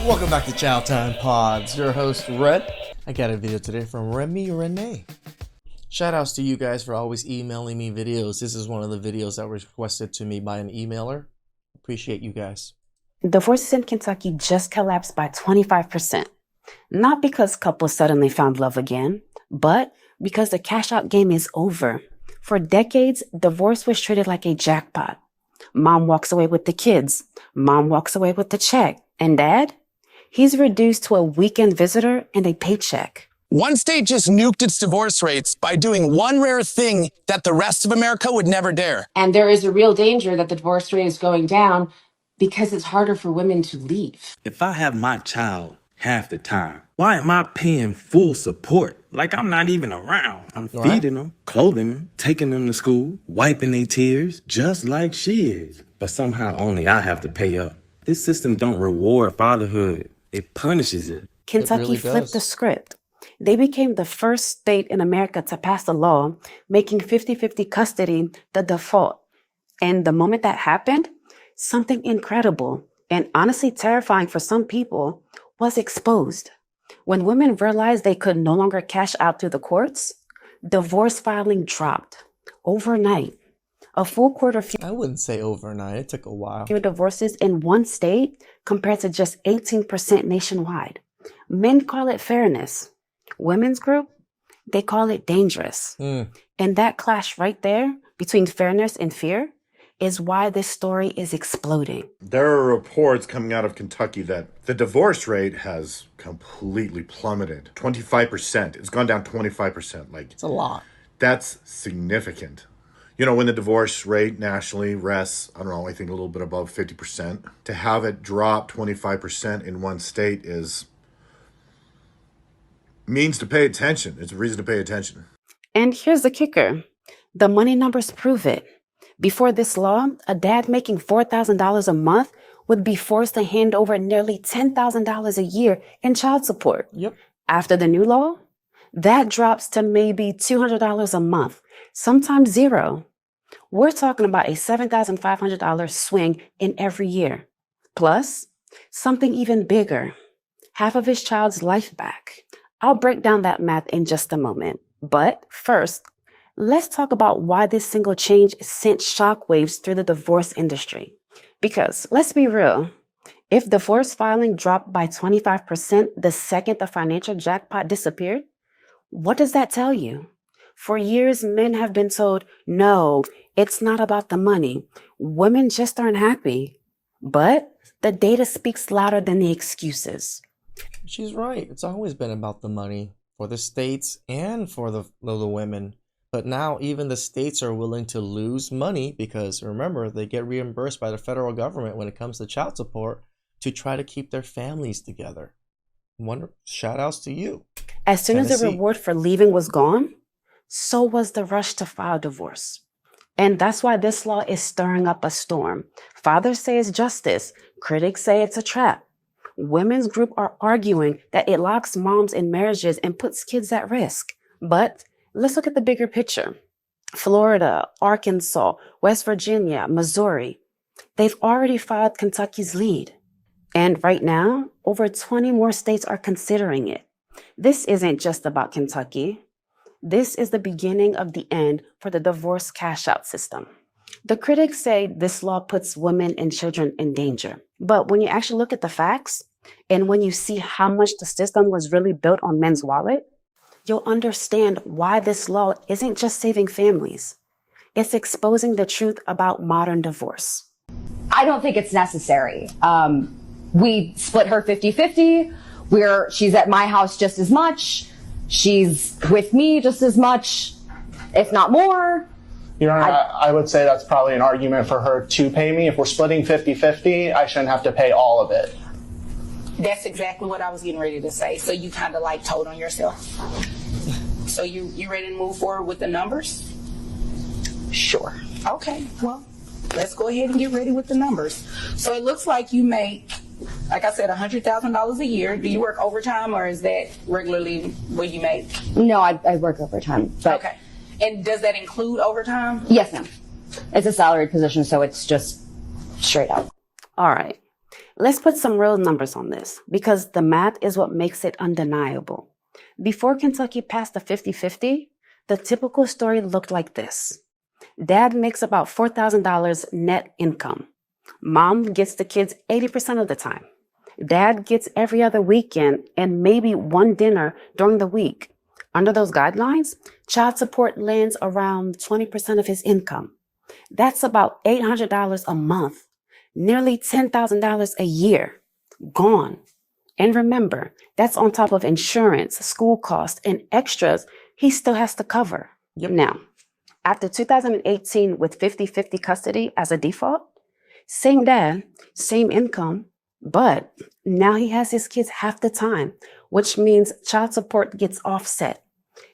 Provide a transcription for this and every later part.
Welcome back to Chow Time Pods. Your host, Red. I got a video today from Remy Renee. Shout outs to you guys for always emailing me videos. This is one of the videos that was requested to me by an emailer. Appreciate you guys. Divorces in Kentucky just collapsed by 25%. Not because couples suddenly found love again, but because the cash out game is over. For decades, divorce was treated like a jackpot. Mom walks away with the kids. Mom walks away with the check. And dad? He's reduced to a weekend visitor and a paycheck. One state just nuked its divorce rates by doing one rare thing that the rest of America would never dare. And there is a real danger that the divorce rate is going down because it's harder for women to leave. If I have my child half the time, why am I paying full support? Like I'm not even around. I'm feeding them, clothing them, taking them to school, wiping their tears, just like she is. But somehow only I have to pay up. This system don't reward fatherhood. It punishes it. Kentucky really flipped the script. They became the first state in America to pass a law making 50-50 custody the default. And the moment that happened, something incredible and honestly terrifying for some people was exposed. When women realized they could no longer cash out through the courts, divorce filing dropped overnight. A full quarter I wouldn't say overnight. It took a while. fewer divorces in one state compared to just 18% nationwide. Men call it fairness. Women's group, they call it dangerous. And that clash right there between fairness and fear is why this story is exploding. There are reports coming out of Kentucky that the divorce rate has completely plummeted. 25%. It's gone down 25%. It's a lot. That's significant. You know, when the divorce rate nationally rests, I don't know, I think a little bit above 50%, to have it drop 25% in one state means to pay attention. It's a reason to pay attention. And here's the kicker. The money numbers prove it. Before this law, a dad making $4,000 a month would be forced to hand over nearly $10,000 a year in child support. Yep. After the new law, that drops to maybe $200 a month, sometimes zero. We're talking about a $7,500 swing in every year. Plus, something even bigger, half of his child's life back. I'll break down that math in just a moment. But first, let's talk about why this single change sent shockwaves through the divorce industry. Because let's be real, if divorce filing dropped by 25% the second the financial jackpot disappeared, what does that tell you? For years, men have been told, no, it's not about the money. Women just aren't happy. But the data speaks louder than the excuses. She's right. It's always been about the money for the states and for the women. But now even the states are willing to lose money because, remember, they get reimbursed by the federal government when it comes to child support to try to keep their families together. Shout outs to you. As soon as the Tennessee. reward for leaving was gone, so was the rush to file divorce. And that's why this law is stirring up a storm. Fathers say it's justice. Critics say it's a trap. Women's group are arguing that it locks moms in marriages and puts kids at risk. But let's look at the bigger picture. Florida, Arkansas, West Virginia, Missouri, they've already filed Kentucky's lead. And right now, over 20 more states are considering it. This isn't just about Kentucky. This is the beginning of the end for the divorce cash-out system. The critics say this law puts women and children in danger. But when you actually look at the facts, and when you see how much the system was really built on men's wallet, you'll understand why this law isn't just saving families. It's exposing the truth about modern divorce. I don't think it's necessary. We split her 50-50. She's at my house just as much. She's with me just as much, if not more. Your Honor, I would say that's probably an argument for her to pay me. If we're splitting 50-50, I shouldn't have to pay all of it. That's exactly what I was getting ready to say. So you kind of like told on yourself. So you ready to move forward with the numbers? Sure. Okay, well, let's go ahead and get ready with the numbers. So it looks like you make, like I said, $100,000 a year. Do you work overtime or is that regularly what you make? No, I work overtime. But Okay. And does that include overtime? yes, ma'am. It's a salaried position, so it's just straight up. All right, Let's put some real numbers on this because the math is what makes it undeniable. Before Kentucky passed the 50-50, the typical story looked like this. Dad makes about $4,000 net income. Mom gets the kids 80% of the time. Dad gets every other weekend and maybe one dinner during the week. Under those guidelines, child support lands around 20% of his income. That's about $800 a month, nearly $10,000 a year, gone. And remember, that's on top of insurance, school costs, and extras he still has to cover. Yep. Now, after 2018 with 50-50 custody as a default, same dad, same income, but now he has his kids half the time, which means child support gets offset.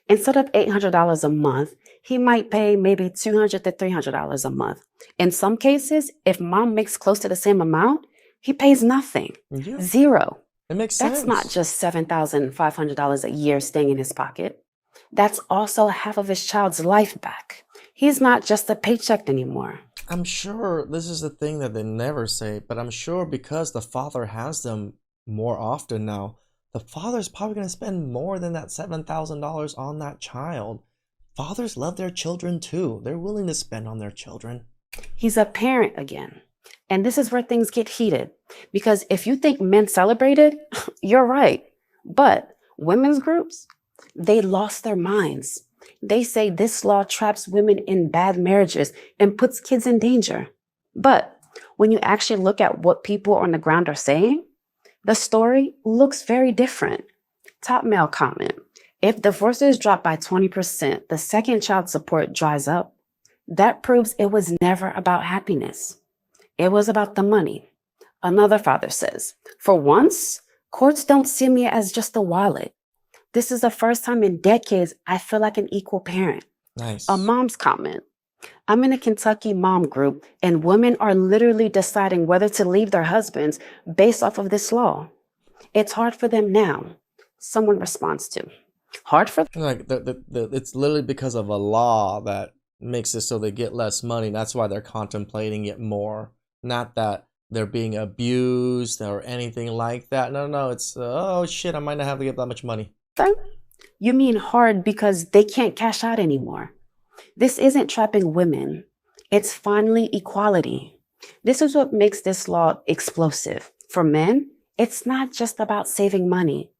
Instead of $800 a month, he might pay maybe $200 to $300 a month. In some cases, if mom makes close to the same amount, he pays nothing, Yeah. zero. It makes sense. That's not just $7,500 a year staying in his pocket. That's also half of his child's life back. He's not just a paycheck anymore. I'm sure this is the thing that they never say, but I'm sure because the father has them more often now, the father's probably going to spend more than that $7,000 on that child. Fathers love their children too. They're willing to spend on their children. He's a parent again. And this is where things get heated. Because if you think men celebrated, you're right. But women's groups, they lost their minds. They say this law traps women in bad marriages and puts kids in danger. But when you actually look at what people on the ground are saying, the story looks very different. Top male comment. If divorces drop by 20%, the second child support dries up. That proves it was never about happiness. It was about the money. Another father says, for once, courts don't see me as just a wallet. This is the first time in decades I feel like an equal parent. Nice. A mom's comment. I'm in a Kentucky mom group and women are literally deciding whether to leave their husbands based off of this law. It's hard for them now. Someone responds to. Hard for them? Like it's literally because of a law that makes it so they get less money. That's why they're contemplating it more. Not that they're being abused or anything like that. No, it's, oh shit, I might not have to get that much money. You mean hard because they can't cash out anymore. This isn't trapping women. It's finally equality. This is what makes this law explosive. For men, it's not just about saving money.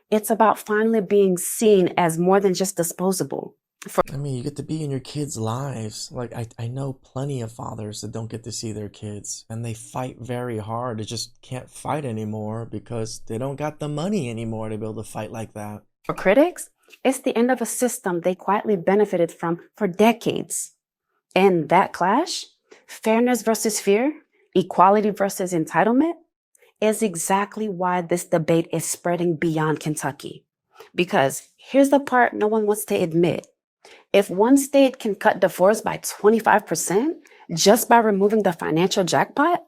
It's about finally being seen as more than just disposable. I mean, you get to be in your kids' lives. Like, I know plenty of fathers that don't get to see their kids, and they fight very hard. They just can't fight anymore because they don't got the money anymore to be able to fight like that. For critics, it's the end of a system they quietly benefited from for decades. And that clash, fairness versus fear, equality versus entitlement, is exactly why this debate is spreading beyond Kentucky. Because here's the part no one wants to admit. If one state can cut divorce by 25% just by removing the financial jackpot,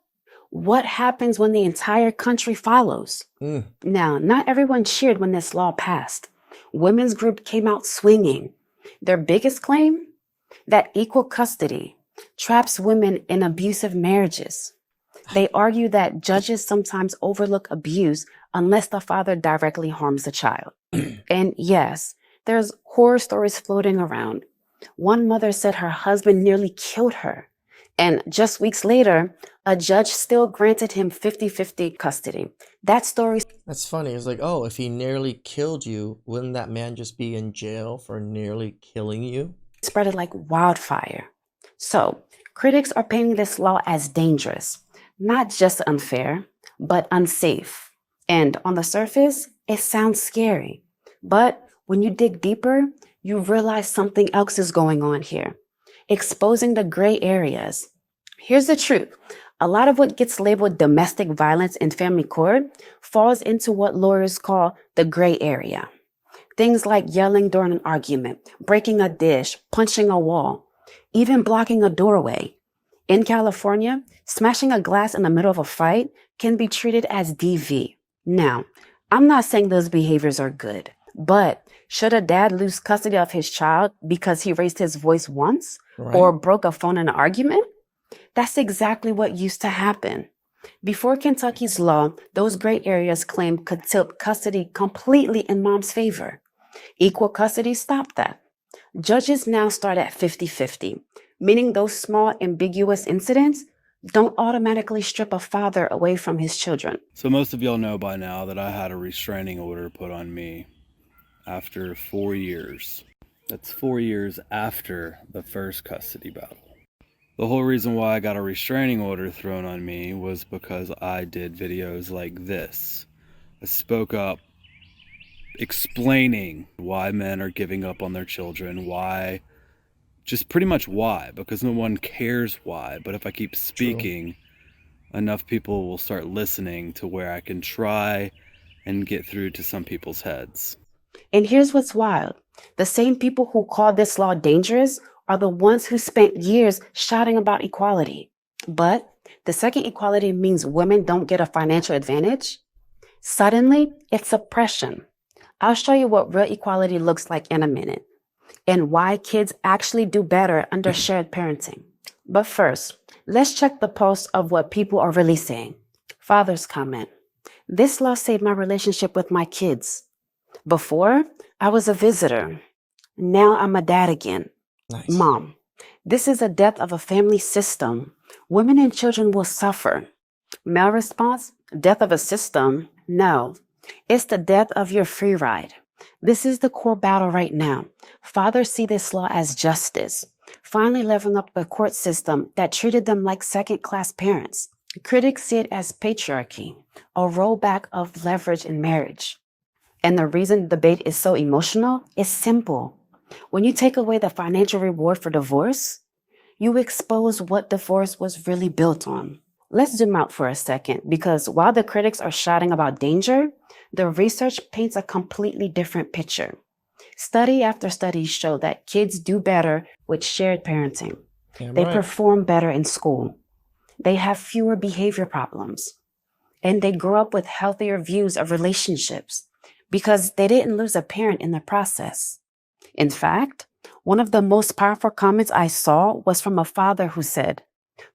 what happens when the entire country follows? Now, not everyone cheered when this law passed. Women's group came out swinging. Their biggest claim? That equal custody traps women in abusive marriages. They argue that judges sometimes overlook abuse unless the father directly harms the child. And yes, there's horror stories floating around. One mother said her husband nearly killed her. And just weeks later, a judge still granted him 50-50 custody. That story... That's funny. It's like, oh, if he nearly killed you, wouldn't that man just be in jail for nearly killing you? ...spread it like wildfire. So, critics are painting this law as dangerous. Not just unfair, but unsafe. And on the surface, it sounds scary. But when you dig deeper, you realize something else is going on here. Exposing the gray areas. Here's the truth. A lot of what gets labeled domestic violence in family court falls into what lawyers call the gray area. Things like yelling during an argument, breaking a dish, punching a wall, even blocking a doorway. In California, smashing a glass in the middle of a fight can be treated as DV. Now, I'm not saying those behaviors are good, but should a dad lose custody of his child because he raised his voice once or broke a phone in an argument? That's exactly what used to happen. Before Kentucky's law, those gray areas claimed could tilt custody completely in mom's favor. Equal custody stopped that. Judges now start at 50-50, meaning those small ambiguous incidents don't automatically strip a father away from his children. So most of y'all know by now that I had a restraining order put on me after 4 years. That's 4 years after the first custody battle. The whole reason why I got a restraining order thrown on me was because I did videos like this. I spoke up explaining why men are giving up on their children, why, just pretty much why, because no one cares why. But if I keep speaking, enough people will start listening to where I can try and get through to some people's heads. And here's what's wild. The same people who call this law dangerous are the ones who spent years shouting about equality. But the second equality means women don't get a financial advantage. Suddenly, it's oppression. I'll show you what real equality looks like in a minute and why kids actually do better under shared parenting. But first, let's check the pulse of what people are really saying. Fathers comment, "This law saved my relationship with my kids. Before, I was a visitor. Now I'm a dad again." Nice. Mom, "This is a death of a family system. Women and children will suffer." Male response, "Death of a system? No. It's the death of your free ride." This is the core battle right now. Fathers see this law as justice, finally leveling up the court system that treated them like second-class parents. Critics see it as patriarchy, a rollback of leverage in marriage. And the reason the debate is so emotional is simple. When you take away the financial reward for divorce, you expose what divorce was really built on. Let's zoom out for a second, because while the critics are shouting about danger, the research paints a completely different picture. Study after study show that kids do better with shared parenting. They perform better in school. They have fewer behavior problems. And they grow up with healthier views of relationships because they didn't lose a parent in the process. In fact, one of the most powerful comments I saw was from a father who said,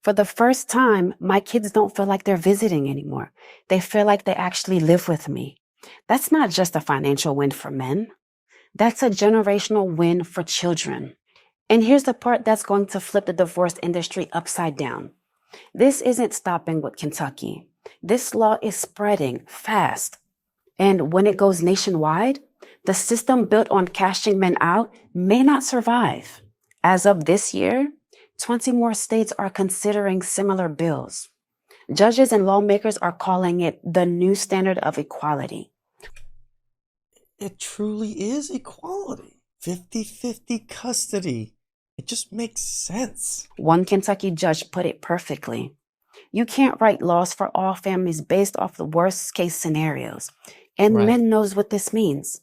"For the first time, my kids don't feel like they're visiting anymore. They feel like they actually live with me." That's not just a financial win for men. That's a generational win for children. And here's the part that's going to flip the divorce industry upside down. This isn't stopping with Kentucky. This law is spreading fast. And when it goes nationwide, the system built on cashing men out may not survive. As of this year, 20 more states are considering similar bills. Judges and lawmakers are calling it the new standard of equality. It truly is equality. 50-50 custody. It just makes sense. One Kentucky judge put it perfectly. You can't write laws for all families based off the worst case scenarios. And men knows what this means.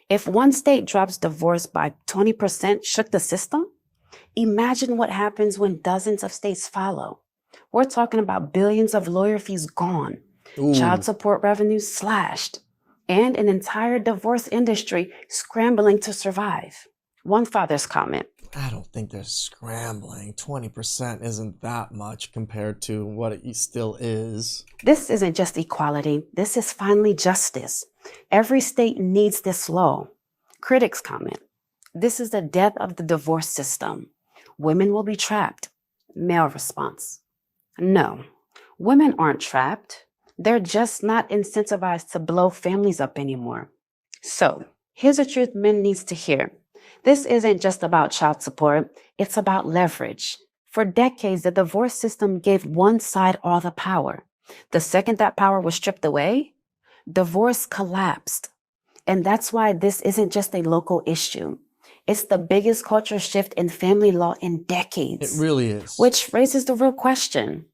If one state drops divorce by 20%, shook the system, imagine what happens when dozens of states follow. We're talking about billions of lawyer fees gone, child support revenues slashed, and an entire divorce industry scrambling to survive. One father's comment, I don't think they're scrambling. 20% isn't that much compared to what it still is. "This isn't just equality. This is finally justice. Every state needs this law." Critics comment, "This is the death of the divorce system. Women will be trapped." Male response, "No, women aren't trapped. They're just not incentivized to blow families up anymore." So here's a truth men needs to hear. This isn't just about child support. It's about leverage. For decades, the divorce system gave one side all the power. The second that power was stripped away, divorce collapsed. And that's why this isn't just a local issue. It's the biggest cultural shift in family law in decades. It really is. Which raises the real question.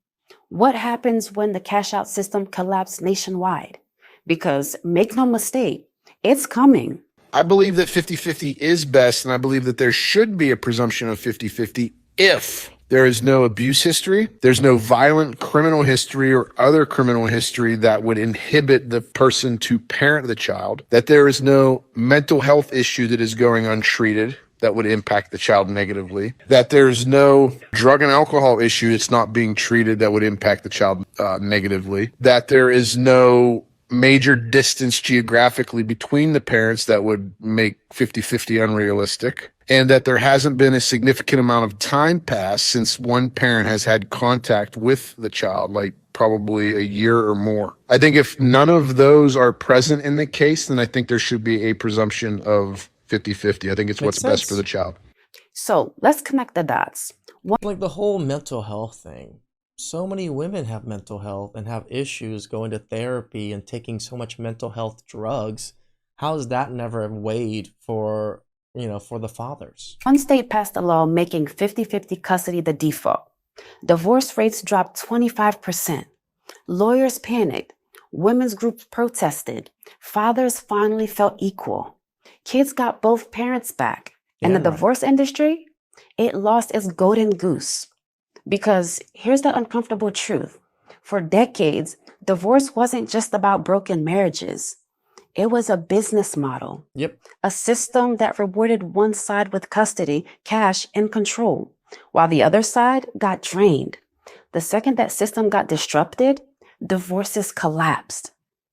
What happens when the cash-out system collapses nationwide? Because make no mistake, it's coming. I believe that 50-50 is best, and I believe that there should be a presumption of 50-50 if there is no abuse history, there's no violent criminal history or other criminal history that would inhibit the person to parent the child, that there is no mental health issue that is going untreated, that would impact the child negatively, that there's no drug and alcohol issue that's not being treated that would impact the child negatively, that there is no major distance geographically between the parents that would make 50-50 unrealistic, and that there hasn't been a significant amount of time passed since one parent has had contact with the child, like probably a year or more. I think if none of those are present in the case, then I think there should be a presumption of 50-50. I think it's what's best for the child. So let's connect the dots. Like the whole mental health thing. So many women have mental health and have issues going to therapy and taking so much mental health drugs. How is that never weighed for, for the fathers? One state passed a law making 50-50 custody the default. Divorce rates dropped 25%. Lawyers panicked. Women's groups protested. Fathers finally felt equal. Kids got both parents back. And the divorce industry, it lost its golden goose. Because here's the uncomfortable truth. For decades, divorce wasn't just about broken marriages. It was a business model. Yep. A system that rewarded one side with custody, cash, and control, while the other side got drained. The second that system got disrupted, divorces collapsed.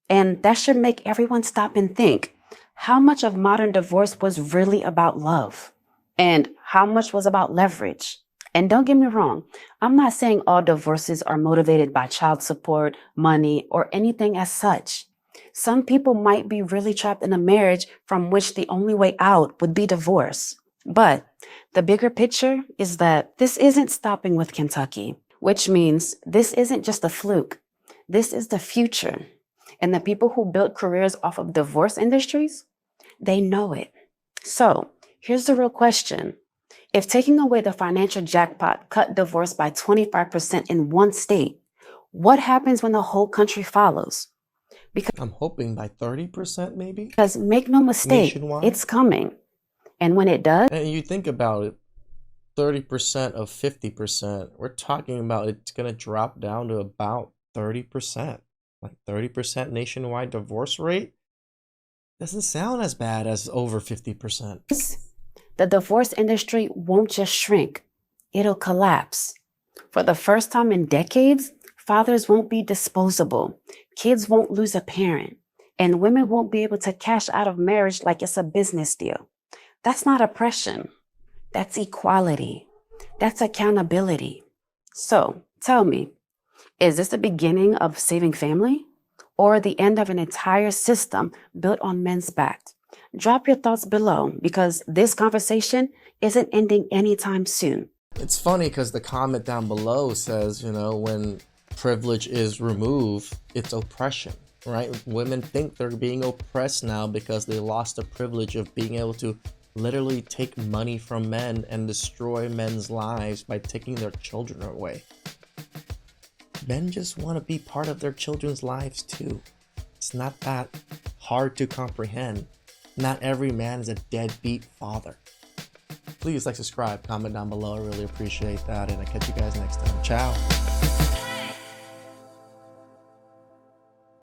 And that should make everyone stop and think, how much of modern divorce was really about love? And how much was about leverage? And don't get me wrong, I'm not saying all divorces are motivated by child support, money, or anything as such. Some people might be really trapped in a marriage from which the only way out would be divorce. But the bigger picture is that this isn't stopping with Kentucky, which means this isn't just a fluke. This is the future. And the people who built careers off of divorce industries, they know it. So here's the real question. If taking away the financial jackpot cut divorce by 25% in one state, what happens when the whole country follows? Because I'm hoping by 30% maybe? Because make no mistake, nationwide? It's coming. And when it does, and you think about it, 30% of 50%, we're talking about it's going to drop down to about 30%. Like 30% nationwide divorce rate? Doesn't sound as bad as over 50%. The divorce industry won't just shrink, it'll collapse. For the first time in decades, fathers won't be disposable, kids won't lose a parent, and women won't be able to cash out of marriage like it's a business deal. That's not oppression. That's equality. That's accountability. So tell me, is this the beginning of saving family or the end of an entire system built on men's backs? Drop your thoughts below because this conversation isn't ending anytime soon. It's funny because the comment down below says, when privilege is removed, it's oppression, right? Women think they're being oppressed now because they lost the privilege of being able to literally take money from men and destroy men's lives by taking their children away. Men just want to be part of their children's lives too. It's not that hard to comprehend. Not every man is a deadbeat father. Please like, subscribe, comment down below. I really appreciate that. And I'll catch you guys next time. Ciao.